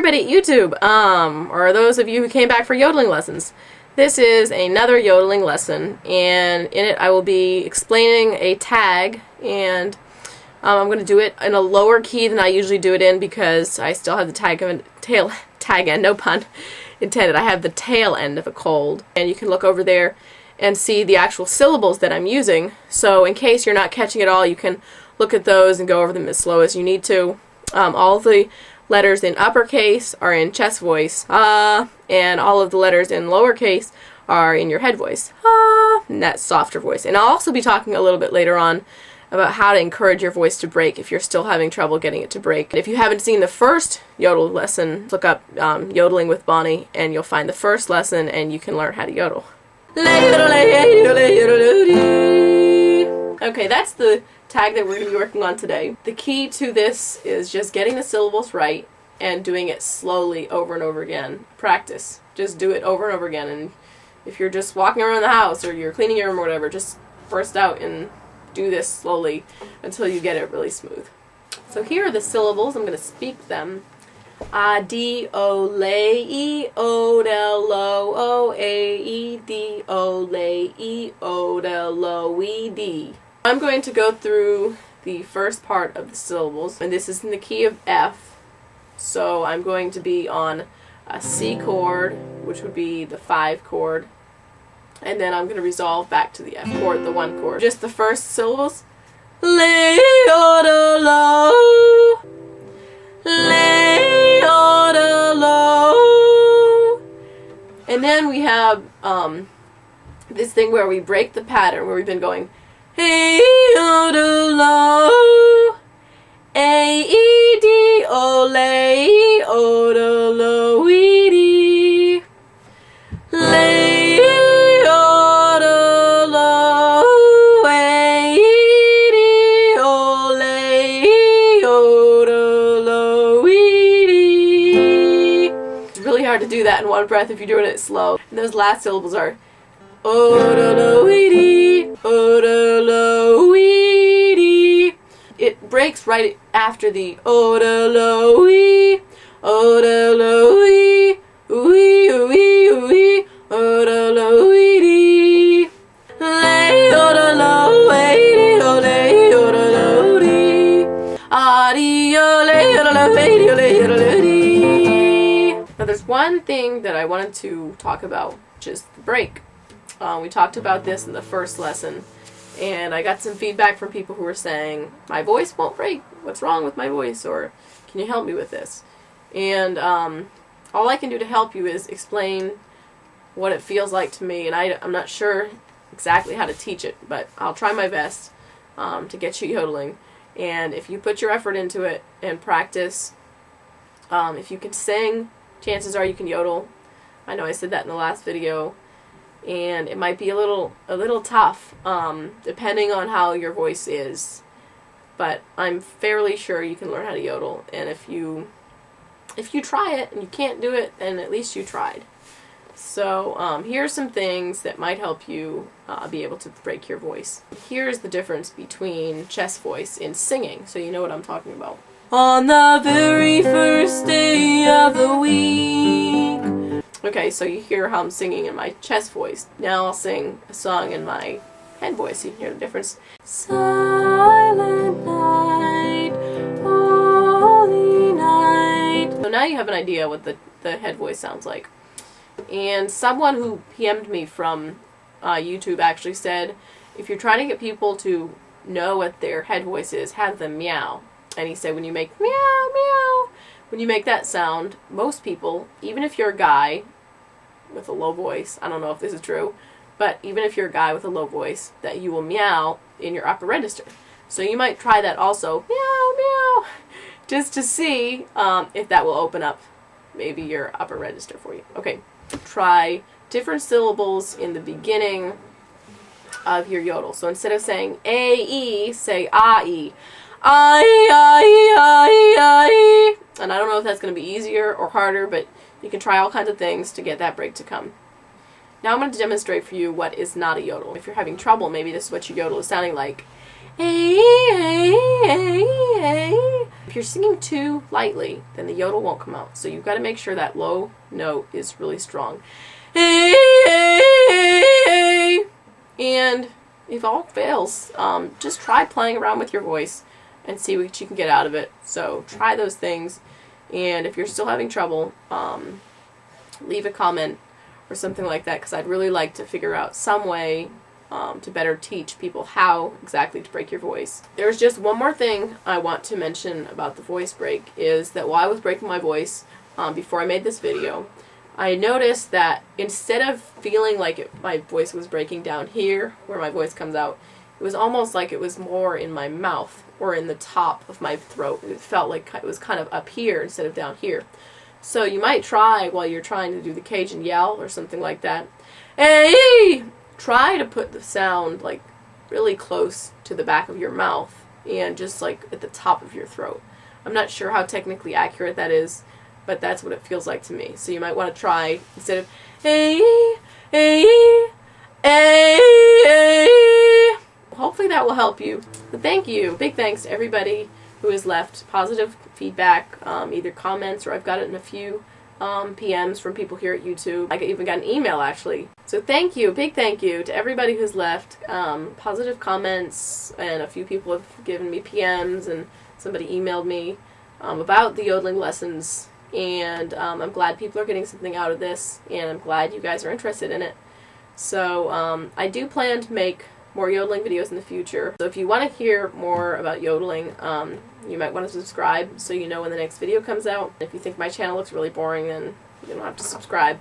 everybody at YouTube, or those of you who came back for yodeling lessons. This is another yodeling lesson, and in it I will be explaining a tag, and I'm going to do it in a lower key than I usually do it in because I still have the tag end, no pun intended. I have the tail end of a cold, and you can look over there and see the actual syllables that I'm using. So in case you're not catching it all, you can look at those and go over them as slow as you need to. All of the letters in uppercase are in chest voice, and all of the letters in lowercase are in your head voice, and that softer voice. And I'll also be talking a little bit later on about how to encourage your voice to break if you're still having trouble getting it to break. If you haven't seen the first yodel lesson, look up Yodeling with Bonnie, and you'll find the first lesson, and you can learn how to yodel. Okay, that's the tag that we're going to be working on today. The key to this is just getting the syllables right and doing it slowly over and over again. Practice. Just do it over and over again. And if you're just walking around the house or you're cleaning your room or whatever, just burst out and do this slowly until you get it really smooth. So here are the syllables. I'm going to speak them. ODLE OH ODLE. I'm going to go through the first part of the syllables, and this is in the key of F. So I'm going to be on a C chord, which would be the 5 chord, and then I'm going to resolve back to the F chord, the 1 chord. Just the first syllables. Le yodel oh, le yodel oh. And then we have this thing where we break the pattern, where we've been going hey yodel oh, ODLE yodel oh dee. Le yodel oh, yodel oh dee. It's really hard to do that in one breath if you're doing it slow. And those last syllables are ODLE OH ODLE OH. It breaks right after the ODLE OH ODLE OH ODLE OH. Yodel oh, yodel oh dee. Now there's one thing that I wanted to talk about, which is the break. We talked about this in the first lesson, and I got some feedback from people who were saying, my voice won't break. What's wrong with my voice? Or can you help me with this? And all I can do to help you is explain what it feels like to me, and I'm not sure exactly how to teach it, but I'll try my best to get you yodeling. And if you put your effort into it and practice, if you can sing, chances are you can yodel. I know I said that in the last video. And it might be a little tough, depending on how your voice is, but I'm fairly sure you can learn how to yodel. And if you try it and you can't do it, then at least you tried. So here's some things that might help you be able to break your voice. Here's the difference between chest voice in singing, so you know what I'm talking about. On the very first day of the week. Okay, so you hear how I'm singing in my chest voice. Now I'll sing a song in my head voice. You can hear the difference. Silent night, holy night. So now you have an idea what the head voice sounds like. And someone who PM'd me from YouTube actually said, if you're trying to get people to know what their head voice is, have them meow. And he said when you make meow, meow, when you make that sound, most people, even if you're a guy with a low voice, I don't know if this is true, but even if you're a guy with a low voice, that you will meow in your upper register. So you might try that also, meow, meow, just to see if that will open up maybe your upper register for you. Okay, try different syllables in the beginning of your yodel. So instead of saying A-E, say A-E. I. And I don't know if that's going to be easier or harder, but you can try all kinds of things to get that break to come. Now I'm going to demonstrate for you what is not a yodel. If you're having trouble, maybe this is what your yodel is sounding like. If you're singing too lightly, then the yodel won't come out. So you've got to make sure that low note is really strong. And if all fails, just try playing around with your voice and see what you can get out of it. So try those things. And if you're still having trouble, leave a comment or something like that, because I'd really like to figure out some way to better teach people how exactly to break your voice. There's just one more thing I want to mention about the voice break, is that while I was breaking my voice before I made this video, I noticed that instead of feeling like my voice was breaking down here, where my voice comes out, it was almost like it was more in my mouth or in the top of my throat. It felt like it was kind of up here instead of down here. So you might try, while you're trying to do the Cajun yell or something like that, hey, try to put the sound like really close to the back of your mouth and just like at the top of your throat. I'm not sure how technically accurate that is, but that's what it feels like to me. So you might want to try, instead of hey, hey, hey. Hopefully that will help you. But thank you. Big thanks to everybody who has left positive feedback, either comments, or I've gotten a few PMs from people here at YouTube. I even got an email, actually. So thank you, big thank you to everybody who's left positive comments, and a few people have given me PMs, and somebody emailed me about the yodeling lessons, and I'm glad people are getting something out of this, and I'm glad you guys are interested in it. So I do plan to make more yodeling videos in the future. So if you want to hear more about yodeling, you might want to subscribe so you know when the next video comes out. If you think my channel looks really boring, then you don't have to subscribe.